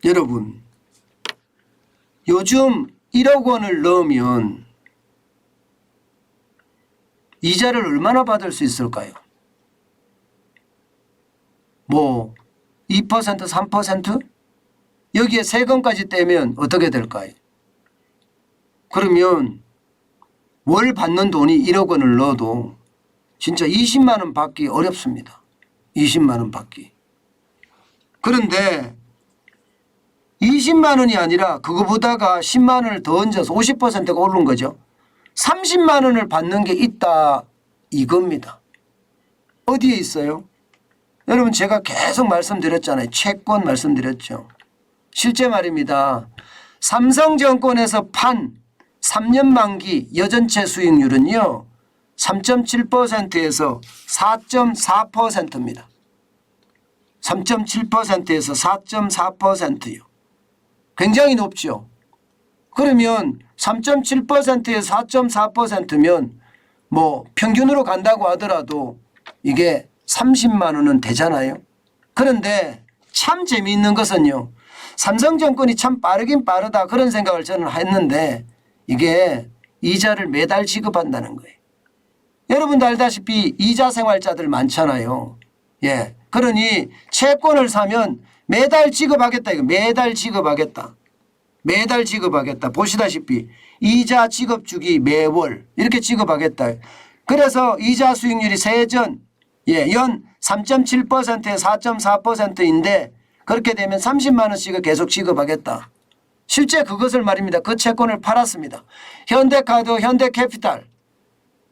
여러분 요즘 1억 원을 넣으면 이자를 얼마나 받을 수 있을까요? 뭐 2%, 3%? 여기에 세금까지 떼면 어떻게 될까요? 그러면 월 받는 돈이 1억 원을 넣어도 진짜 20만 원 받기 어렵습니다. 20만 원 받기. 그런데 20만 원이 아니라 그거보다가 10만 원을 더 얹어서 50%가 오른 거죠. 30만 원을 받는 게 있다 이겁니다. 어디에 있어요? 여러분 제가 계속 말씀드렸잖아요. 채권 말씀드렸죠. 실제 말입니다. 삼성증권에서 판 3년 만기 여전체 수익률은요. 3.7%에서 4.4%입니다. 3.7%에서 4.4%요. 굉장히 높죠. 그러면 3.7%에서 4.4%면 뭐 평균으로 간다고 하더라도 이게 30만 원은 되잖아요. 그런데 참 재미있는 것은요. 삼성증권이 참 빠르긴 빠르다 그런 생각을 저는 했는데 이게 이자를 매달 지급한다는 거예요. 여러분도 알다시피 이자 생활자들 많잖아요. 예. 그러니 채권을 사면 매달 지급하겠다 이거. 매달 지급하겠다. 매달 지급하겠다. 보시다시피 이자 지급 주기 매월 이렇게 지급하겠다. 그래서 이자 수익률이 세전 연 3.7%에 4.4%인데 그렇게 되면 30만 원씩을 계속 지급하겠다. 실제 그것을 말입니다. 그 채권을 팔았습니다. 현대카드, 현대캐피탈,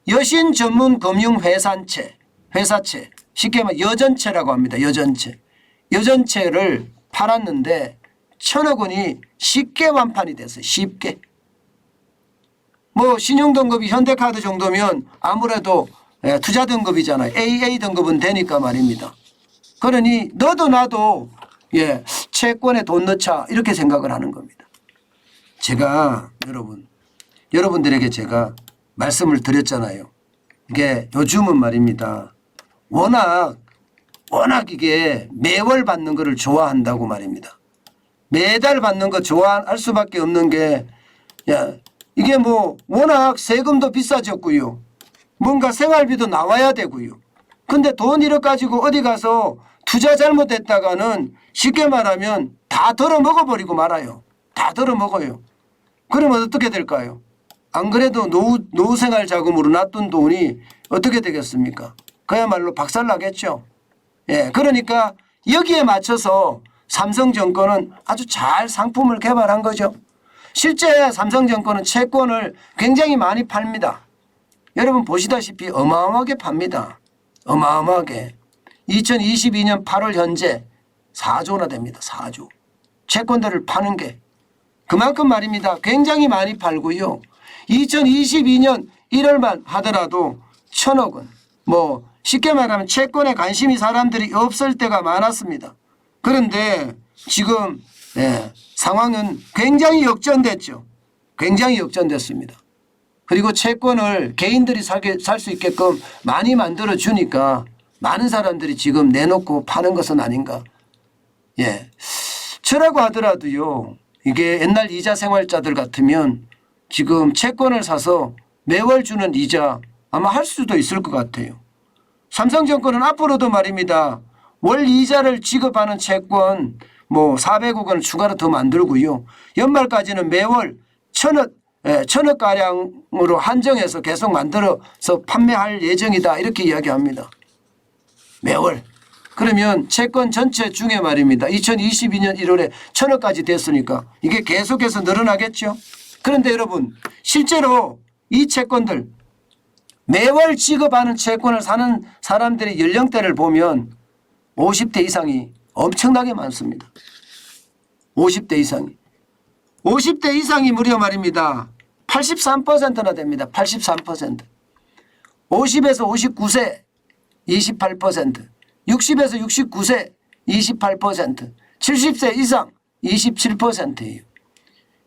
여신 전문 금융회사채, 회사채, 쉽게 말해 여전채라고 합니다. 여전채. 여전채를 팔았는데 1,000억 원이 쉽게 완판이 됐어요. 쉽게. 뭐 신용등급이 현대카드 정도면 아무래도 투자 등급이잖아요. AA 등급은 되니까 말입니다. 그러니 너도 나도 채권에 돈 넣자 이렇게 생각을 하는 겁니다. 제가 여러분들에게 제가 말씀을 드렸잖아요. 이게 요즘은 말입니다. 워낙 이게 매월 받는 거를 좋아한다고 말입니다. 매달 받는 거 좋아할 수밖에 없는 게 이게 뭐 워낙 세금도 비싸졌고요. 뭔가 생활비도 나와야 되고요. 근데 돈 1억 가지고 어디 가서 투자 잘못했다가는 쉽게 말하면 다 덜어먹어버리고 말아요. 다 덜어먹어요. 그러면 어떻게 될까요? 안 그래도 노후생활 자금으로 놔둔 돈이 어떻게 되겠습니까? 그야말로 박살나겠죠. 그러니까 여기에 맞춰서 삼성증권은 아주 잘 상품을 개발한 거죠. 실제 삼성증권은 채권을 굉장히 많이 팝니다. 여러분 보시다시피 어마어마하게 팝니다. 어마어마하게. 2022년 8월 현재 4조나 됩니다. 4조. 채권들을 파는 게. 그만큼 말입니다. 굉장히 많이 팔고요. 2022년 1월만 하더라도 1,000억 원. 뭐 쉽게 말하면 채권에 관심이 사람들이 없을 때가 많았습니다. 그런데 지금 상황은 굉장히 역전됐죠. 굉장히 역전됐습니다. 그리고 채권을 개인들이 살 수 있게끔 많이 만들어 주니까 많은 사람들이 지금 내놓고 파는 것은 아닌가. 저라고 하더라도요. 이게 옛날 이자 생활자들 같으면 지금 채권을 사서 매월 주는 이자 아마 할 수도 있을 것 같아요. 삼성증권은 앞으로도 말입니다. 월 이자를 지급하는 채권 뭐 400억 원을 추가로 더 만들고요. 연말까지는 매월 1,000억가량으로 한정해서 계속 만들어서 판매할 예정이다 이렇게 이야기합니다. 매월. 그러면 채권 전체 중에 말입니다. 2022년 1월에 1,000억까지 됐으니까 이게 계속해서 늘어나겠죠. 그런데 여러분 실제로 이 채권들 매월 지급하는 채권을 사는 사람들의 연령대를 보면 50대 이상이 엄청나게 많습니다. 50대 이상이. 50대 이상이 무려 말입니다. 83%나 됩니다. 83%. 50에서 59세 28%. 60에서 69세 28%. 70세 이상 27%예요.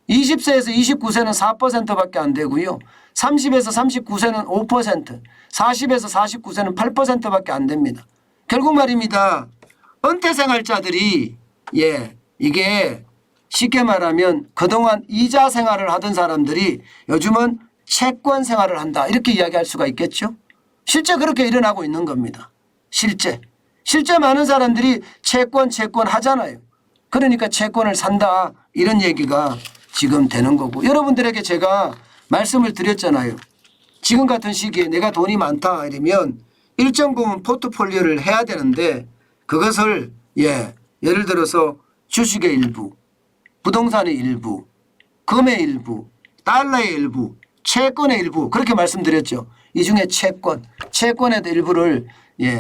20세에서 29세는 4%밖에 안 되고요. 30에서 39세는 5%, 40에서 49세는 8%밖에 안 됩니다. 결국 말입니다. 은퇴생활자들이 이게 쉽게 말하면 그동안 이자 생활을 하던 사람들이 요즘은 채권 생활을 한다 이렇게 이야기할 수가 있겠죠. 실제 그렇게 일어나고 있는 겁니다. 실제 많은 사람들이 채권 하잖아요. 그러니까 채권을 산다 이런 얘기가 지금 되는 거고, 여러분들에게 제가 말씀을 드렸잖아요. 지금 같은 시기에 내가 돈이 많다 이러면 일정 부분 포트폴리오를 해야 되는데 그것을 예를 들어서 주식의 일부, 부동산의 일부, 금의 일부, 달러의 일부, 채권의 일부 그렇게 말씀드렸죠. 이 중에 채권에도 일부를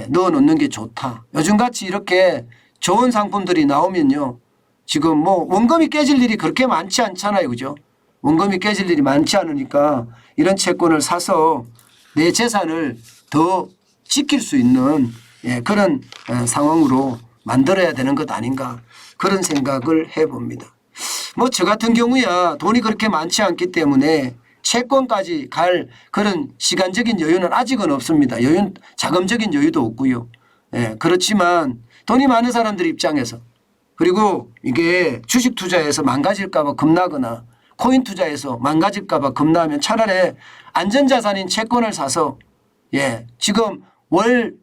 넣어 놓는 게 좋다. 요즘같이 이렇게 좋은 상품들이 나오면요. 지금 뭐 원금이 깨질 일이 그렇게 많지 않잖아요. 그죠? 원금이 깨질 일이 많지 않으니까 이런 채권을 사서 내 재산을 더 지킬 수 있는 그런 상황으로 만들어야 되는 것 아닌가 그런 생각을 해봅니다. 뭐 저 같은 경우야 돈이 그렇게 많지 않기 때문에 채권까지 갈 그런 시간적인 여유는 아직은 없습니다. 자금적인 여유도 없고요. 그렇지만 돈이 많은 사람들 입장에서, 그리고 이게 주식 투자에서 망가질까 봐 겁나거나 코인 투자에서 망가질까 봐 겁나면 차라리 안전자산인 채권을 사서 지금 월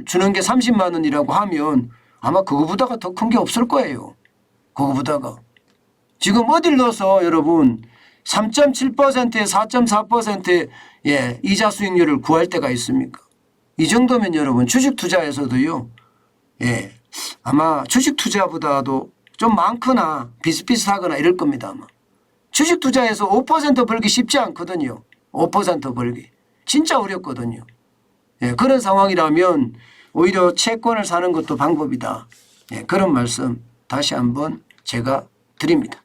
주는 게 30만 원이라고 하면 아마 그거보다가 더 큰 게 없을 거예요. 그거보다가. 지금 어딜 넣어서 여러분 3.7%에 4.4%의 이자 수익률을 구할 때가 있습니까? 이 정도면 여러분 주식 투자에서도요. 아마 주식 투자보다도 좀 많거나 비슷비슷하거나 이럴 겁니다. 아마. 주식 투자에서 5% 벌기 쉽지 않거든요. 5% 벌기. 진짜 어렵거든요. 그런 상황이라면 오히려 채권을 사는 것도 방법이다. 그런 말씀 다시 한번 제가 드립니다.